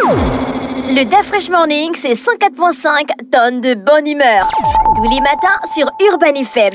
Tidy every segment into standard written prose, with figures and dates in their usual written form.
Le DAF Fresh Morning, c'est 104.5 tonnes de bonne humeur. Tous les matins sur Urban FM.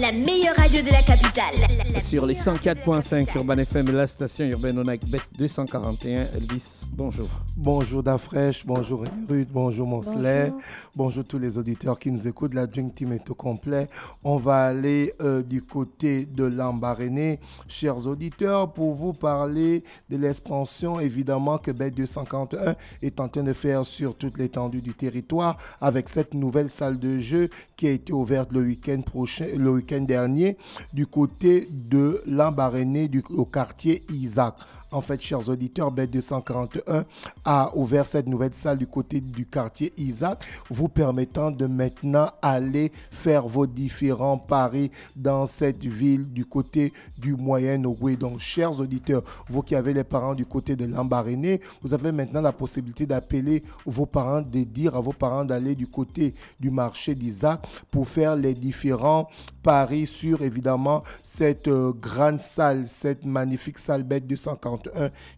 La meilleure radio de la capitale. Sur les 104.5 Urban FM, la station urbaine, on a Bet 241. Elvis, bonjour. Bonjour Dafresh, bonjour Ruth, bonjour Monsley, bonjour tous les auditeurs qui nous écoutent. La Dream Team est au complet. On va aller du côté de Lambaréné, chers auditeurs, pour vous parler de l'expansion évidemment que Bet 251 est en train de faire sur toute l'étendue du territoire avec cette nouvelle salle de jeu qui a été ouverte le week-end dernier du côté de Lambaréné au quartier Isaac. En fait, chers auditeurs, Bet 241 a ouvert cette nouvelle salle du côté du quartier Isaac, vous permettant de maintenant aller faire vos différents paris dans cette ville du côté du Moyen-Ogooué. Donc, chers auditeurs, vous qui avez les parents du côté de Lambaréné, vous avez maintenant la possibilité d'appeler vos parents, de dire à vos parents d'aller du côté du marché d'Isaac pour faire les différents paris sur, évidemment, cette grande salle, cette magnifique salle Bet 241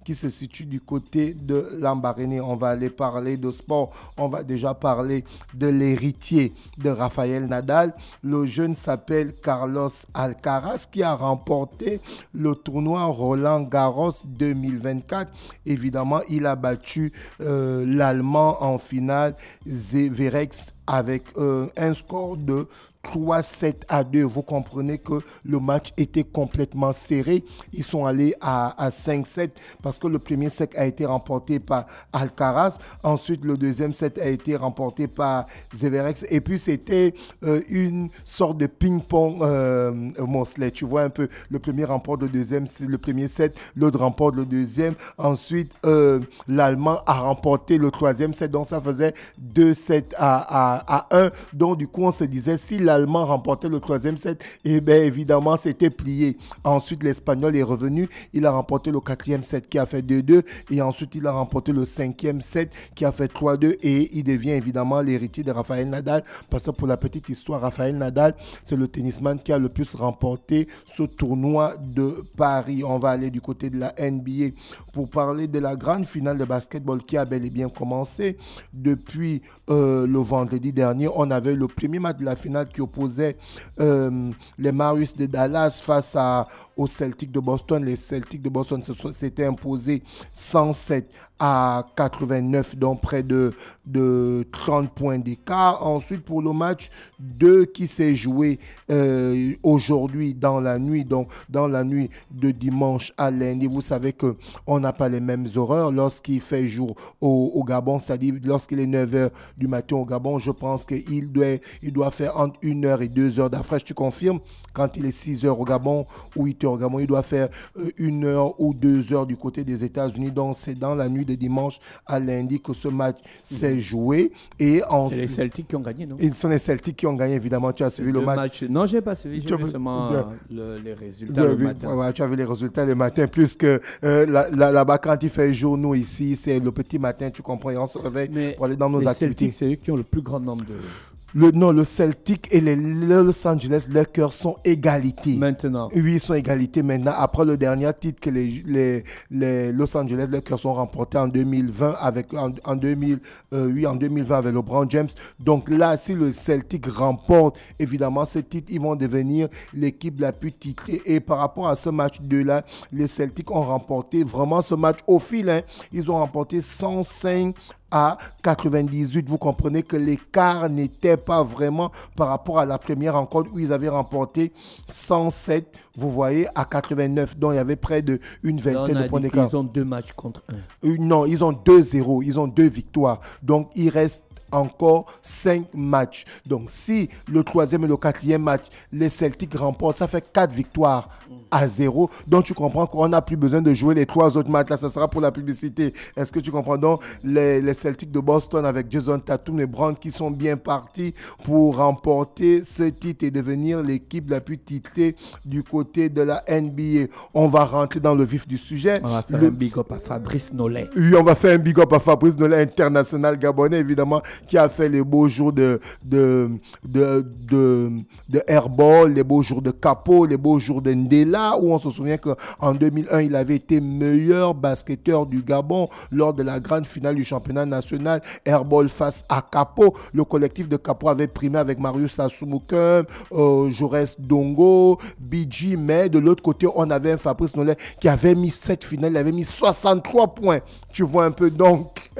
qui se situe du côté de Lambaréné. On va aller parler de sport. On va déjà parler de l'héritier de Rafael Nadal. Le jeune s'appelle Carlos Alcaraz qui a remporté le tournoi Roland Garros 2024. Évidemment, il a battu l'Allemand en finale, Zverev, avec un score de 3-7-2. Vous comprenez que le match était complètement serré. Ils sont allés à 5-7 parce que le premier set a été remporté par Alcaraz. Ensuite, le deuxième set a été remporté par Zverev. Et puis, c'était une sorte de ping-pong Monsley. Tu vois un peu, le premier remporte le premier set, l'autre remporte le deuxième. Ensuite, l'Allemand a remporté le troisième set. Donc, ça faisait 2-7 à 1. Donc, du coup, on se disait, si l'Allemand remportait le troisième set, et bien évidemment, c'était plié. Ensuite, l'Espagnol est revenu. Il a remporté le quatrième set qui a fait 2-2. Et ensuite, il a remporté le cinquième set qui a fait 3-2. Et il devient évidemment l'héritier de Rafael Nadal. Parce que pour la petite histoire, Rafael Nadal, c'est le tennisman qui a le plus remporté ce tournoi de Paris. On va aller du côté de la NBA pour parler de la grande finale de basketball qui a bel et bien commencé. Depuis le vendredi dernier, on avait le premier match de la finale qui opposait les Mavericks de Dallas face aux Celtics de Boston. Les Celtics de Boston s'étaient imposés 107-89, donc près de 30 points d'écart. Ensuite, pour le match 2 qui s'est joué aujourd'hui dans la nuit, donc dans la nuit de dimanche à lundi, vous savez qu'on n'a pas les mêmes horaires lorsqu'il fait jour au Gabon, c'est-à-dire lorsqu'il est 9h du matin au Gabon. Je pense qu'il doit faire entre 1h et 2h d'afraîche. Tu confirmes? Quand il est 6h au Gabon ou 8h au Gabon, il doit faire 1h ou 2h du côté des États-Unis. Donc, c'est dans la nuit de dimanche à lundi que ce match s'est joué. C'est les Celtics qui ont gagné, non? Ce sont les Celtics qui ont gagné, évidemment. Tu as suivi le match? Non, je n'ai pas suivi. J'ai vu seulement les résultats le matin. Ouais, tu as vu les résultats le matin. Plus que là-bas, quand il fait jour, nous ici, c'est le petit matin, tu comprends. Et on se réveille pour aller dans nos activités. Les Celtics, c'est eux qui ont le plus grand nombre de... Le Celtic et les Los Angeles, leurs cœurs sont égalité. Maintenant. Oui, ils sont égalité maintenant. Après le dernier titre que les Los Angeles, leurs cœurs sont remportés en 2020 en 2020 avec LeBron James. Donc là, si le Celtic remporte évidemment ce titre, ils vont devenir l'équipe la plus titrée. Et par rapport à ce match 2-là, les Celtics ont remporté vraiment ce match au fil. Ils ont remporté 105 à 98. Vous comprenez que l'écart n'était pas vraiment par rapport à la première rencontre où ils avaient remporté 107, vous voyez, à 89. Donc, il y avait près d'une vingtaine de points d'écart. Ils ont 2 matchs contre 1. Non, ils ont 2-0. Ils ont 2 victoires. Donc, il reste encore 5 matchs. Donc, si le troisième et le quatrième match, les Celtics remportent, ça fait 4 victoires à 0. Donc, tu comprends qu'on n'a plus besoin de jouer les 3 autres matchs. Là, ça sera pour la publicité. Est-ce que tu comprends? Donc, les Celtics de Boston avec Jason Tatum et Brown qui sont bien partis pour remporter ce titre et devenir l'équipe la plus titrée du côté de la NBA. On va rentrer dans le vif du sujet. On va faire un big up à Fabrice Nollet. Oui, on va faire un big up à Fabrice Nollet, international gabonais, évidemment, qui a fait les beaux jours de airball, les beaux jours de Capo, les beaux jours de Ndela. Levina, où on se souvient qu'en 2001, il avait été meilleur basketteur du Gabon lors de la grande finale du championnat national Airball face à Capo. Le collectif de Capo avait primé avec Marius Asumukem, Jaurès Dongo, Bidji, mais de l'autre côté, on avait un Fabrice Nollet qui avait mis cette finale, il avait mis 63 points. Tu vois un peu donc.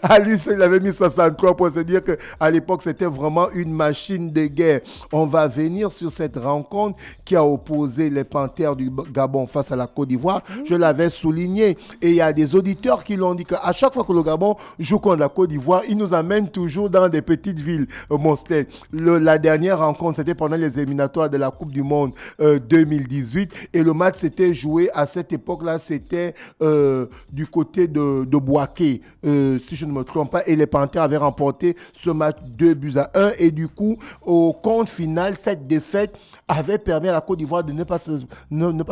À lui, il avait mis 63 pour se dire qu'à l'époque, c'était vraiment une machine de guerre. On va venir sur cette rencontre qui a opposé les Panthères du Gabon face à la Côte d'Ivoire. Je l'avais souligné. Et il y a des auditeurs qui l'ont dit qu'à chaque fois que le Gabon joue contre la Côte d'Ivoire, il nous amène toujours dans des petites villes. La dernière rencontre, c'était pendant les éliminatoires de la Coupe du Monde 2018. Et le match s'était joué à cette époque-là, c'était du côté de Bouaké. Si je ne me trompe pas, et les Panthères avaient remporté ce match 2-1. Et du coup, au compte final, cette défaite avait permis à la Côte d'Ivoire de ne pas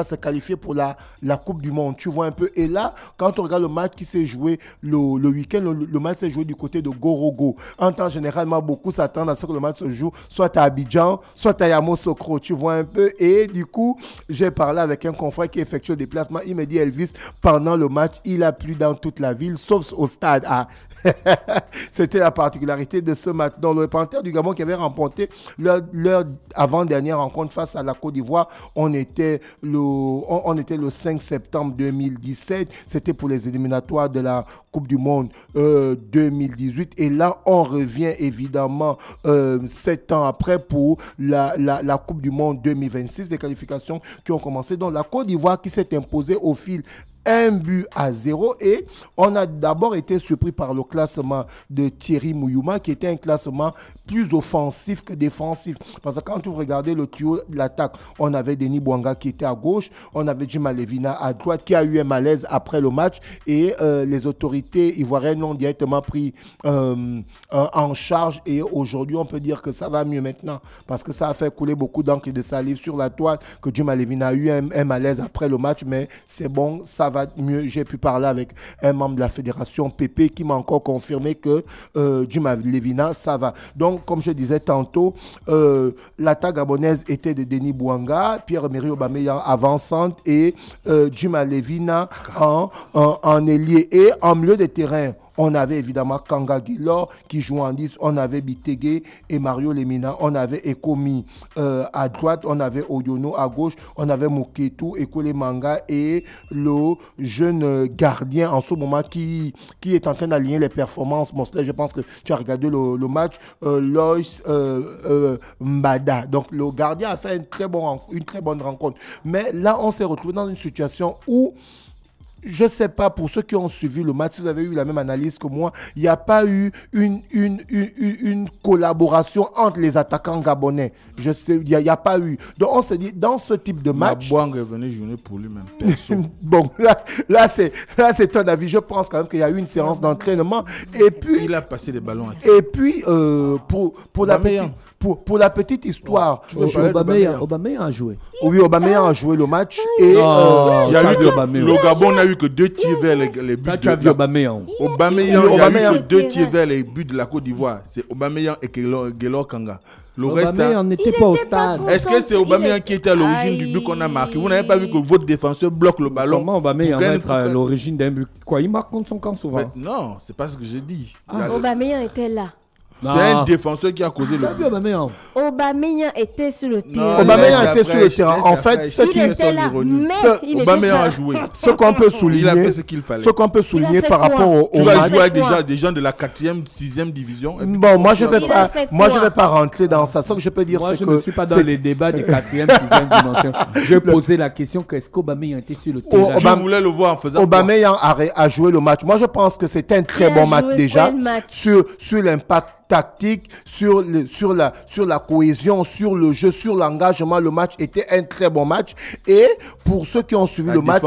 se qualifier pour la Coupe du Monde. Tu vois un peu. Et là, quand on regarde le match qui s'est joué le week-end, le match s'est joué du côté de Gorogo. En temps généralement, beaucoup s'attendent à ce que le match se joue soit à Abidjan, soit à Yamoussoukro. Tu vois un peu. Et du coup, j'ai parlé avec un confrère qui effectue le déplacement. Il me dit, Elvis, pendant le match, il a plu dans toute la ville, sauf au stade. C'était la particularité de ce match. Donc, le Panthère du Gabon qui avait remporté leur avant-dernière rencontre face à la Côte d'Ivoire, on était le 5 septembre 2017. C'était pour les éliminatoires de la Coupe du Monde 2018. Et là, on revient évidemment 7 ans après pour la Coupe du Monde 2026. Des qualifications qui ont commencé. Donc, la Côte d'Ivoire qui s'est imposée au fil 1-0 et on a d'abord été surpris par le classement de Thierry Mouyouma qui était un classement plus offensif que défensif. Parce que quand vous regardez le trio de l'attaque, on avait Denis Bouanga qui était à gauche, on avait Djima Levina à droite qui a eu un malaise après le match et les autorités ivoiriennes l'ont directement pris en charge et aujourd'hui on peut dire que ça va mieux maintenant parce que ça a fait couler beaucoup d'encre et de salive sur la toile que Djima Levina a eu un malaise après le match mais c'est bon, ça va mieux. J'ai pu parler avec un membre de la fédération PP qui m'a encore confirmé que Djima Levina, ça va. Donc, comme je disais tantôt, l'attaque gabonaise était de Denis Bouanga, Pierre-Emerick Aubameyang avant-centre et Djima Levina en ailier. Et en milieu de terrain, on avait évidemment Kanga Guilor qui joue en 10, on avait Bitege et Mario Lemina, on avait Ekomi à droite, on avait Oyono à gauche, on avait Muketu, Ekole Manga et le jeune gardien en ce moment qui est en train d'aligner les performances. Bon, je pense que tu as regardé le match, Loïs Mbada. Donc le gardien a fait une très bonne rencontre. Mais là, on s'est retrouvé dans une situation où je ne sais pas, pour ceux qui ont suivi le match, si vous avez eu la même analyse que moi, il n'y a pas eu une collaboration entre les attaquants gabonais. Je sais, il n'y a pas eu. Donc on s'est dit, dans ce type de match... Mabouang est venu jouer pour lui-même. Bon, là c'est ton avis. Je pense quand même qu'il y a eu une séance d'entraînement. Et puis... Il a passé des ballons à qui? Et puis, pour la petite histoire... Aubameyang a joué. Oui, Aubameyang a joué le match. Et il y a eu le Gabon n'a eu que 2 tirs vers les buts. Tu as vu Aubameyang. Aubameyang, il y a eu que 2 tirs vers les buts de la Côte d'Ivoire. C'est Aubameyang et Guelor Kanga. Le reste, Aubameyang n'était pas au stade. Est-ce que c'est Aubameyang qui était à l'origine du but qu'on a marqué? Vous n'avez pas vu que votre défenseur bloque le ballon? Comment Aubameyang va être à l'origine d'un but? Quoi, il marque contre son camp souvent? Non, c'est pas ce que j'ai dit. Aubameyang était là. C'est un défenseur qui a causé le but. Aubameyang était sur le terrain. Aubameyang était sur le terrain. En fait, Aubameyang a joué. Ce qu'on peut souligner, il a fait ce qu'il fallait. Ce qu'on peut souligner par rapport au tu vas jouer avec des gens de la 4e, 6e division. Bon, moi je vais pas rentrer dans ça. Ce que je peux dire, c'est que je ne suis pas dans les débats des 4e, 6e dimension. Je posais la question qu'est-ce qu'Aubameyang était sur le terrain. Je voulais le voir en faisant. Aubameyang a joué le match. Moi, je pense que c'était un très bon match déjà sur l'impact tactique, sur la cohésion, sur le jeu, sur l'engagement. Le match était un très bon match. Et pour ceux qui ont suivi le match,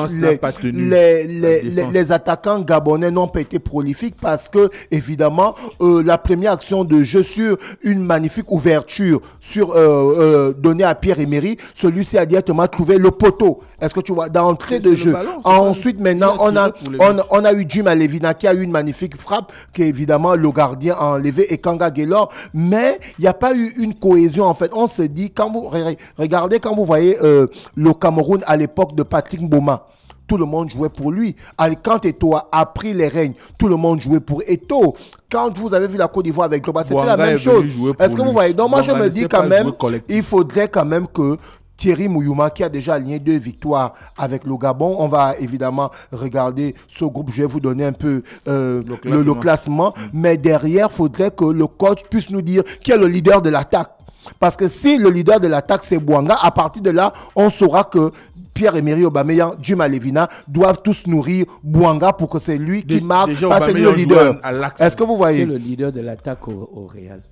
les attaquants gabonais n'ont pas été prolifiques parce que, évidemment, la première action de jeu sur une magnifique ouverture donnée à Pierre-Emerick, celui-ci a directement trouvé le poteau. Est-ce que tu vois, d'entrée de jeu. Ensuite, maintenant, on a eu Djima Levina qui a eu une magnifique frappe qu'évidemment le gardien a enlevé et quand Kanga Gaylor, mais il n'y a pas eu une cohésion en fait. On se dit, quand vous regardez, quand vous voyez le Cameroun à l'époque de Patrick Mboma, tout le monde jouait pour lui. Quand Eto'o a pris les règnes, tout le monde jouait pour Eto'o. Quand vous avez vu la Côte d'Ivoire avec Globa, c'était la même chose. Est-ce que vous voyez? Donc moi je me dis quand même, il faudrait quand même que Thierry Mouyouma, qui a déjà aligné 2 victoires avec le Gabon. On va évidemment regarder ce groupe. Je vais vous donner un peu le classement. Mais derrière, il faudrait que le coach puisse nous dire qui est le leader de l'attaque. Parce que si le leader de l'attaque, c'est Bouanga, à partir de là, on saura que Pierre-Emerick Aubameyang, Djuma Levina doivent tous nourrir Bouanga pour que c'est lui qui marque, pas c'est lui le leader. Est-ce que vous voyez? Qui est le leader de l'attaque au Real?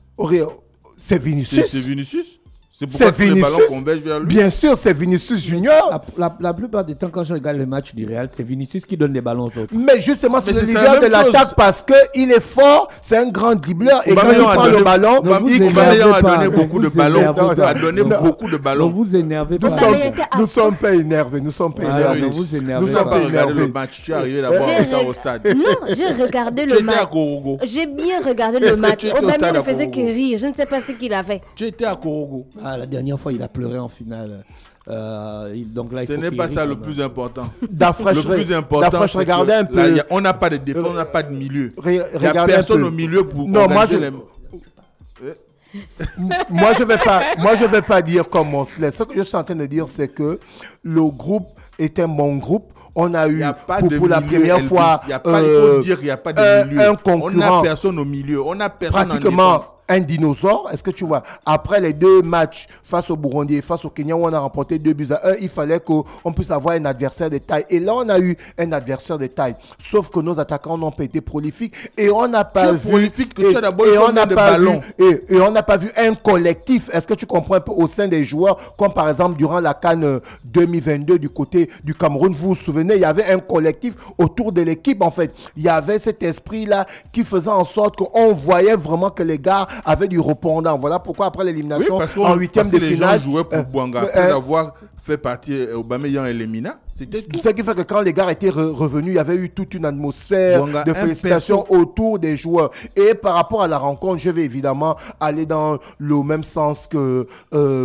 C'est Vinicius. C'est Vinicius. C'est pourquoi tous les ballons convergent vers lui. Bien sûr, c'est Vinicius Junior. La plupart du temps, quand je regarde le match du Real, c'est Vinicius qui donne des ballons aux autres. Mais justement, c'est le leader de l'attaque parce qu'il est fort, c'est un grand dribbleur. Et quand il prend le ballon, Aubameyang a donné beaucoup de ballons. Ne vous énervez pas. Nous ne sommes pas énervés. Nous ne sommes pas énervés. Ne vous énervez pas. Nous sommes pas regardé le match. Tu es arrivé d'abord au stade. Non, j'ai regardé le match. Tu étais à Korogo. J'ai bien regardé le match. Aubameyang ne faisait que rire. Je ne sais pas ce qu'il avait. Tu étais à Korogo. La dernière fois, il a pleuré en finale. Donc là, ce n'est pas ça le plus important. Le plus important, c'est regardez un peu. Là, on n'a pas de défense, on n'a pas de milieu. Il n'y a personne au milieu pour organiser les... moi, je vais pas dire comme on se laisse. Ce que je suis en train de dire, c'est que le groupe est un bon groupe. On a eu pour la première fois il faut dire qu'il n'y a pas de milieu. Un concurrent. On n'a personne au milieu. On n'a personne pratiquement en défense. Un dinosaure. Est-ce que tu vois? Après les 2 matchs face au Burundi et face au Kenya où on a remporté 2-1, il fallait qu'on puisse avoir un adversaire de taille. Et là, on a eu un adversaire de taille. Sauf que nos attaquants n'ont pas été prolifiques et on n'a pas vu. Et on n'a pas vu un collectif. Est-ce que tu comprends un peu au sein des joueurs, comme par exemple durant la CAN 2022 du côté du Cameroun, vous vous souvenez, il y avait un collectif autour de l'équipe en fait. Il y avait cet esprit-là qui faisait en sorte qu'on voyait vraiment que les gars avaient du répondant. Voilà pourquoi après l'élimination en 8e de finale, les gens jouaient pour Bouanga après avoir fait partie Aubameyang et Lemina. C'était ce qui fait que quand les gars étaient revenus, il y avait eu toute une atmosphère de félicitations autour des joueurs. Et par rapport à la rencontre, je vais évidemment aller dans le même sens que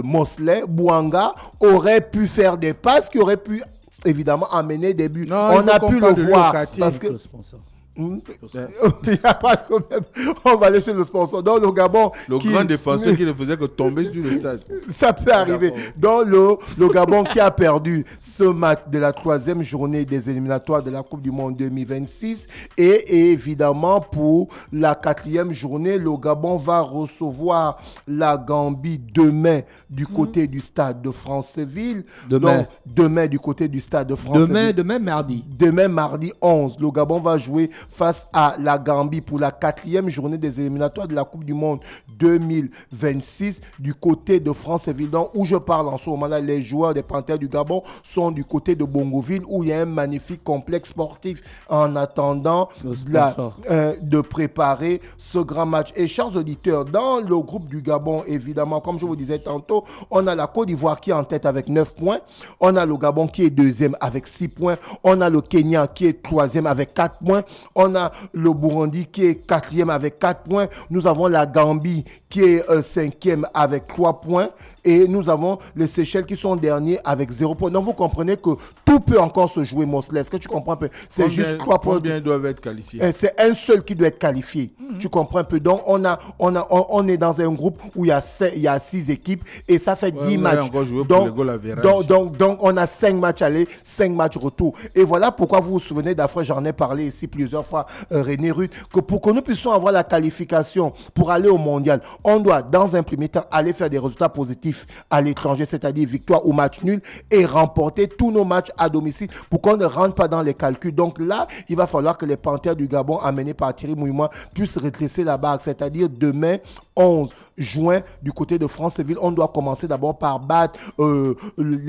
Mosley. Bouanga aurait pu faire des passes qui auraient pu évidemment amener des buts. Non, on a pu le voir parce que... Il n'y a pas de problème. On va laisser le sponsor. Dans le Gabon. Le grand défenseur qui ne faisait que tomber sur le stade. Ça peut arriver. Dans le Gabon qui a perdu ce match de la 3e journée des éliminatoires de la Coupe du Monde 2026. Et évidemment, pour la 4e journée, le Gabon va recevoir la Gambie demain du côté du stade de Franceville. Demain du côté du stade de Franceville. Demain mardi. Demain mardi 11. Le Gabon va jouer face à la Gambie pour la 4e journée des éliminatoires de la Coupe du Monde 2026 du côté de Franceville, où je parle en ce moment-là. Les joueurs des Panthères du Gabon sont du côté de Bongoville où il y a un magnifique complexe sportif en attendant de préparer ce grand match. Et chers auditeurs, dans le groupe du Gabon, évidemment, comme je vous disais tantôt, on a la Côte d'Ivoire qui est en tête avec 9 points. On a le Gabon qui est 2e avec 6 points. On a le Kenya qui est 3e avec 4 points. On a le Burundi qui est 4e avec 4 points. Nous avons la Gambie qui est 5e avec 3 points. Et nous avons les Seychelles qui sont derniers avec 0 points. Donc vous comprenez que tout peut encore se jouer, Mosley. Est-ce que tu comprends un peu? C'est juste 3 points. Combien doivent être qualifiés? C'est un seul qui doit être qualifié. Tu comprends un peu? Donc on est dans un groupe où il y a 6 équipes et ça fait 10 matchs. Donc on a 5 matchs aller, 5 matchs retour. Et voilà pourquoi vous vous souvenez d'Afrique, j'en ai parlé ici plusieurs fois, René Ruth, que pour que nous puissions avoir la qualification pour aller au mondial, on doit dans un premier temps aller faire des résultats positifs à l'étranger, c'est-à-dire victoire ou match nul, et remporter tous nos matchs à domicile pour qu'on ne rentre pas dans les calculs. Donc là, il va falloir que les Panthères du Gabon, amenés par Thierry Mouyouma, puissent redresser la barre, c'est-à-dire demain, 11 juin, du côté de Franceville, on doit commencer d'abord par battre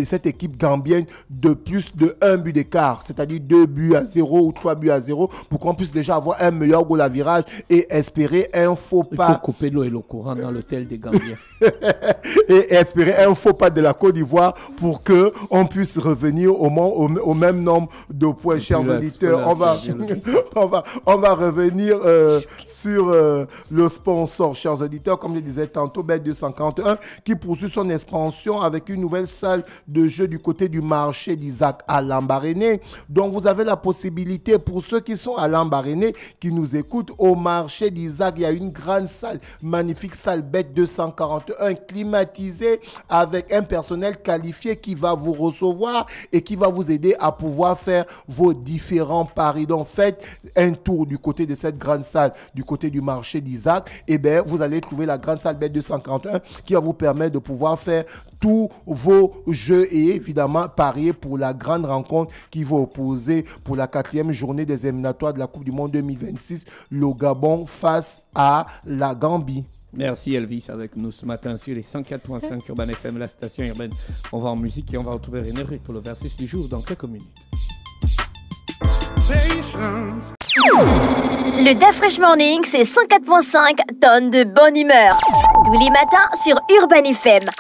cette équipe gambienne de plus de 1 but d'écart, c'est-à-dire 2-0 ou 3-0 pour qu'on puisse déjà avoir un meilleur goal à virage et espérer un faux pas. Il faut couper l'eau et le courant dans l'hôtel des Gambiens. et espérer un faux pas de la Côte d'Ivoire pour qu'on puisse revenir au même nombre de points, chers auditeurs. On va revenir sur le sponsor, chers auditeurs. Comme je disais tantôt, Bet251 qui poursuit son expansion avec une nouvelle salle de jeu du côté du marché d'Isaac à Lambaréné. Donc, vous avez la possibilité, pour ceux qui sont à Lambaréné, qui nous écoutent, au marché d'Isaac, il y a une grande salle, magnifique salle Bet241, climatisée, avec un personnel qualifié qui va vous recevoir et qui va vous aider à pouvoir faire vos différents paris. Donc, faites un tour du côté de cette grande salle, du côté du marché d'Isaac, et bien, vous allez trouver la grande salle Bet241 qui va vous permettre de pouvoir faire tous vos jeux et évidemment parier pour la grande rencontre qui va opposer pour la 4e journée des éliminatoires de la Coupe du Monde 2026, le Gabon face à la Gambie. Merci Elvis avec nous ce matin sur les 104.5 Urban FM, la station urbaine. On va en musique et on va retrouver René Ruth pour le versus du jour dans quelques minutes. Le DAF Fresh Morning, c'est 104.5 tonnes de bonne humeur. Tous les matins sur Urban FM.